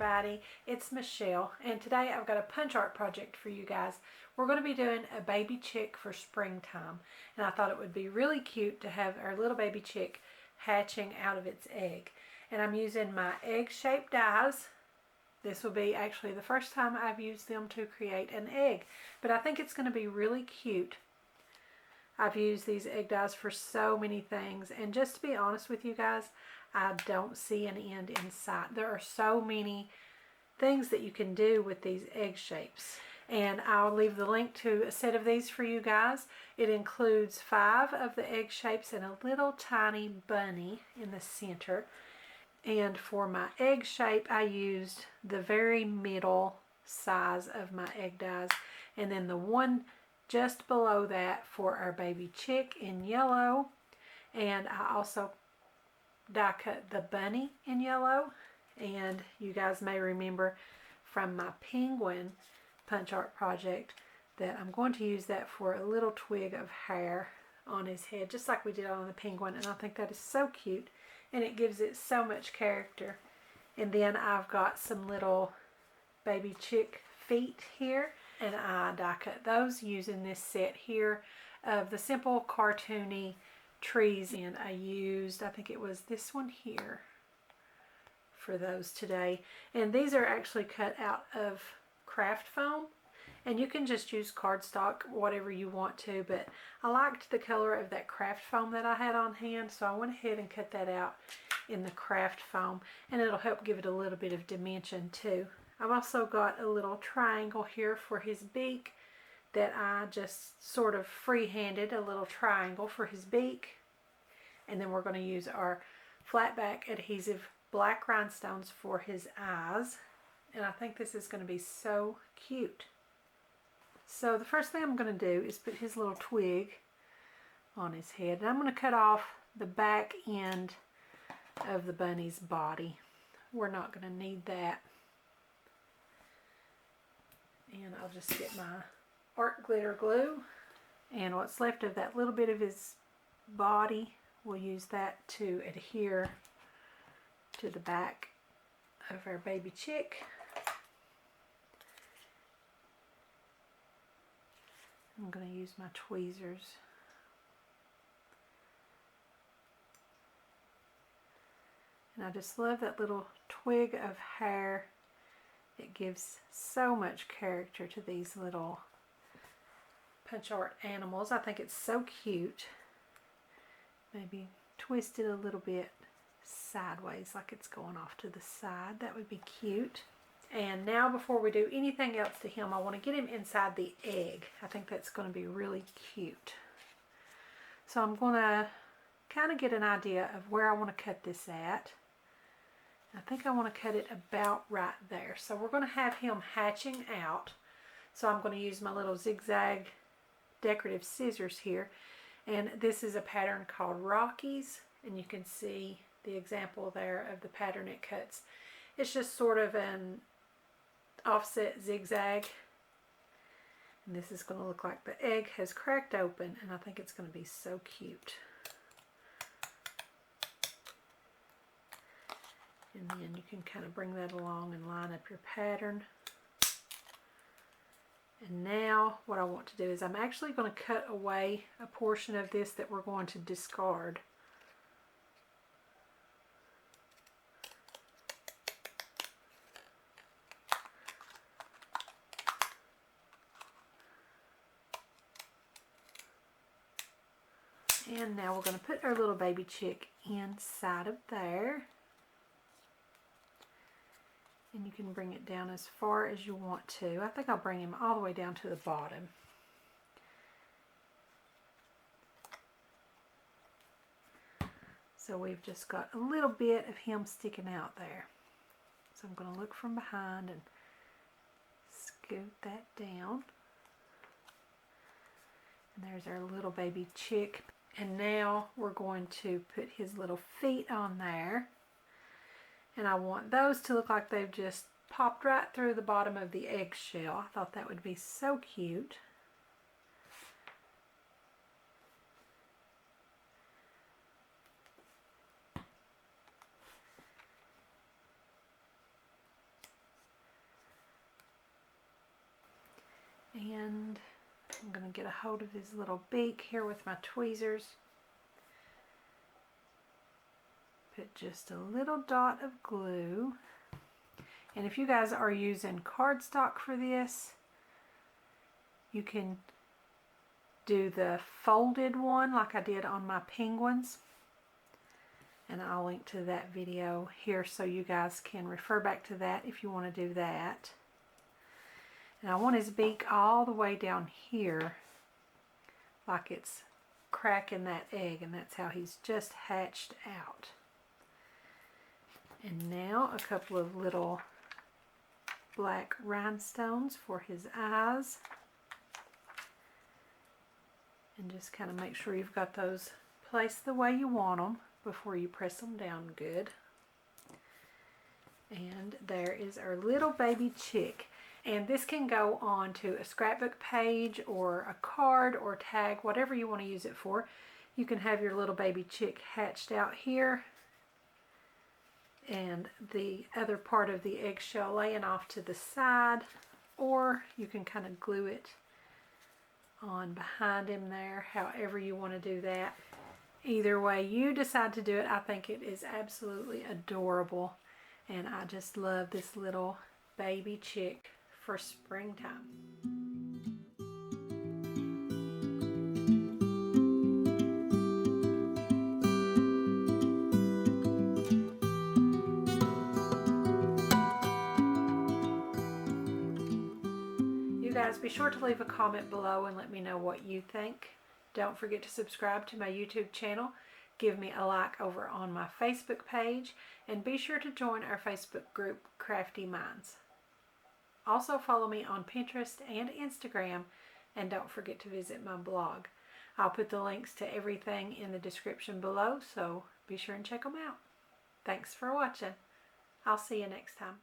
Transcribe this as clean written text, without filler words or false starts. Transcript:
everybody, it's Michelle, and today I've got a punch art project for you guys. We're going to be doing a baby chick for springtime, and I thought it would be really cute to have our little baby chick hatching out of its egg. And I'm using my egg-shaped dies. This will be actually the first time I've used them to create an egg, but I think it's going to be really cute. I've used these egg dies for so many things, and just to be honest with you guys, I don't see an end in sight. There are so many things that you can do with these egg shapes, and I'll leave the link to a set of these for you guys. It includes 5 of the egg shapes and a little tiny bunny in the center. And for my egg shape, I used the very middle size of my egg dies, and then the one just below that for our baby chick in yellow. And I also die cut the bunny in yellow, and you guys may remember from my penguin punch art project that I'm going to use that for a little twig of hair on his head, just like we did on the penguin, and I think that is so cute and it gives it so much character. And then I've got some little baby chick feet here, and I die cut those using this set here of the simple cartoony trees, and I used, I think it was this one here for those today. And these are actually cut out of craft foam, and you can just use cardstock, whatever you want to, but I liked the color of that craft foam that I had on hand, so I went ahead and cut that out in the craft foam, and it'll help give it a little bit of dimension too. I've also got a little triangle here for his beak that I just sort of free-handed a little triangle for his beak. And then we're going to use our flat back adhesive black rhinestones for his eyes. And I think this is going to be so cute. So the first thing I'm going to do is put his little twig on his head. And I'm going to cut off the back end of the bunny's body. We're not going to need that. And I'll just get my art glitter glue, and what's left of that little bit of his body, we'll use that to adhere to the back of our baby chick. I'm going to use my tweezers. And I just love that little twig of hair. It gives so much character to these little punch art animals. I think it's so cute. Maybe twist it a little bit sideways like it's going off to the side. That would be cute. And now before we do anything else to him, I want to get him inside the egg. I think that's going to be really cute. So I'm going to kind of get an idea of where I want to cut this at. I think I want to cut it about right there. So we're going to have him hatching out. So I'm going to use my little zigzag decorative scissors here. And this is a pattern called Rockies. And you can see the example there of the pattern it cuts. It's just sort of an offset zigzag. And this is going to look like the egg has cracked open. And I think it's going to be so cute. And then you can kind of bring that along and line up your pattern. And now what I want to do is I'm actually going to cut away a portion of this that we're going to discard. And now we're going to put our little baby chick inside of there. And you can bring it down as far as you want to. I think I'll bring him all the way down to the bottom. So we've just got a little bit of him sticking out there. So I'm going to look from behind and scoot that down. And there's our little baby chick. And now we're going to put his little feet on there. And I want those to look like they've just popped right through the bottom of the eggshell. I thought that would be so cute. And I'm going to get a hold of his little beak here with my tweezers. Put just a little dot of glue. And if you guys are using cardstock for this, you can do the folded one like I did on my penguins. And I'll link to that video here so you guys can refer back to that if you want to do that. And I want his beak all the way down here like it's cracking that egg, and that's how he's just hatched out. And now a couple of little black rhinestones for his eyes. And just kind of make sure you've got those placed the way you want them before you press them down good. And there is our little baby chick. And this can go on to a scrapbook page or a card or tag, whatever you want to use it for. You can have your little baby chick hatched out here, and the other part of the eggshell laying off to the side, or you can kind of glue it on behind him there, however you want to do that. Either way you decide to do it, I think it is absolutely adorable, and I just love this little baby chick for springtime. Guys, be sure to leave a comment below and let me know what you think. Don't forget to subscribe to my YouTube channel. Give me a like over on my Facebook page, and be sure to join our Facebook group, Crafty Minds. Also follow me on Pinterest and Instagram, and don't forget to visit my blog. I'll put the links to everything in the description below, so be sure and check them out. Thanks for watching. I'll see you next time.